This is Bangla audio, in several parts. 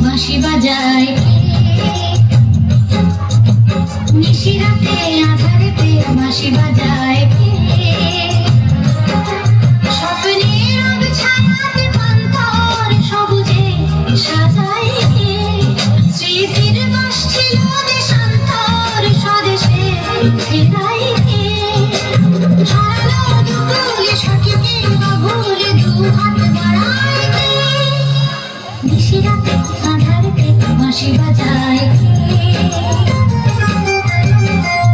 বাঁশি বাজায় নিশিরাতে আঁধারেতে বাঁশি বাজায় স্বপ্নের রঙ ছায়াতে পান্তার সবুজে সাজায় স্মৃতির বাস ছিল দেশান্তর স্বদেশে ফেরাই হারানো দুপুরে সঠিকে বা ভুলে দু হাত বাড়ায় নিশিরাতে আঁধারেতে বাঁশি বাজায়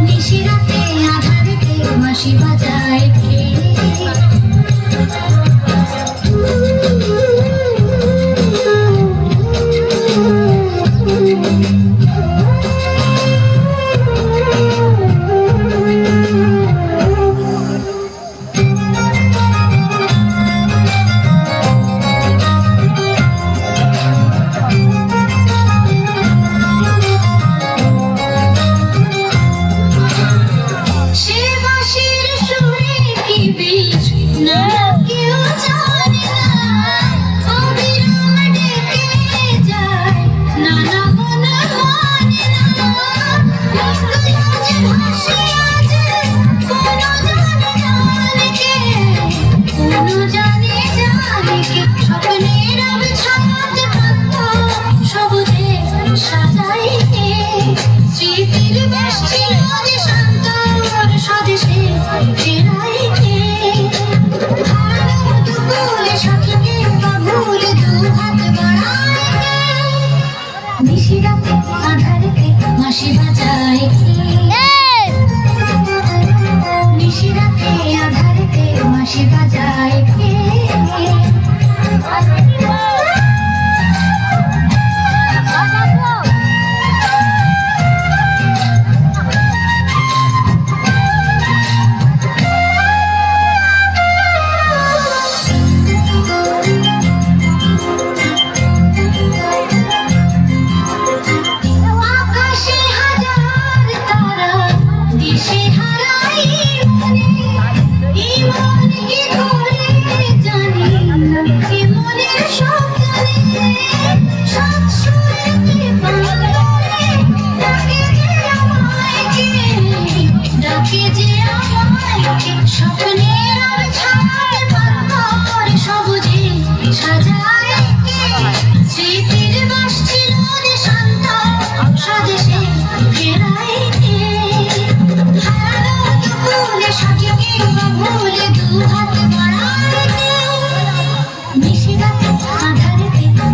নিশিরাতে আঁধারেতে বাঁশি বাজায় নিশিরাতে আঁধারেতে বাঁশি বাজায় নিশিরাতে আঁধারেতে বাঁশি বাজায়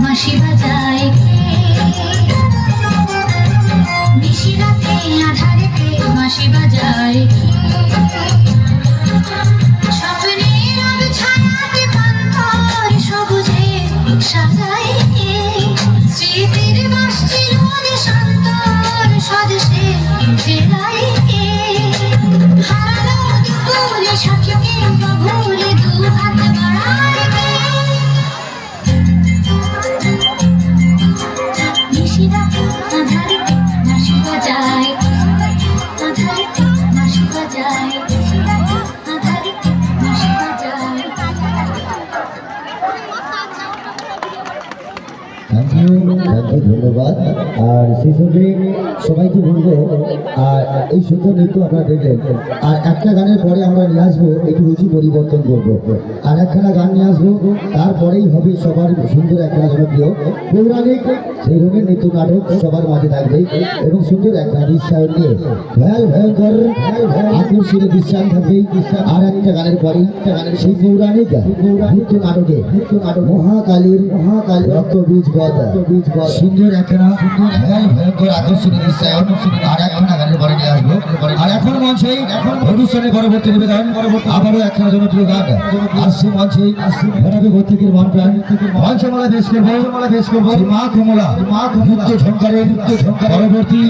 বাঁশি বাজায় নিশিরাতে আঁধারেতে বাঁশি বাজায় স্বপ্নের রঙ ছায়াতে পান্তার সবুজে সাজায় স্মৃতির বাস ছিল দেশান্তর স্বদেশে ফেরাই হারানো দুপুরে সঠিকে বা ভুলে দু হাত বাড়ায় নিশিরাতে আঁধারেতে বাঁশি বাজায় আঁধারেতে বাঁশি বাজায় আঁধারেতে বাঁশি বাজায়। ধন্যবাদ। আর সেই সঙ্গে সবাইকে বলবো আর এই সুন্দর নৃত্য আপনারা দেখলেন আর একটা গানের পরে আমরা নিয়ে আসবো একটু রুচি পরিবর্তন করবো আর একখানা গান নিয়ে আসবো তারপরেই হবে সবার সুন্দর একটা জনপ্রিয় পৌরাণিক সেই রঙের নৃত্য নাটক সবার মাঝে থাকবে এবং সুন্দর একটা বিশ্বায়ন নিয়ে ভয়ঙ্কর আকর্ষণীয় বিশ্বায়ন থাকবে আর একটা গানের পরেই সেই পৌরাণিক নৃত্য নাটকে মহাকালীর রক্তবীজ বধ সুন্দর একখানা ভয়ঙ্কর আকর্ষণীয় বিশ্বায়ন আর একখানা গানের পরে নিয়ে আসবো আর এখন মঞ্চে অনুষ্ঠানের পরবর্তী নিবেদন আবারও একখানা জনপ্রিয় গান আসছে মঞ্চে ঘোরাবে প্রত্যেকের মন প্রাণ মঞ্চমালা বেশ করবো মা কমলা মুক্ত ঝঙ্কারের পরবর্তী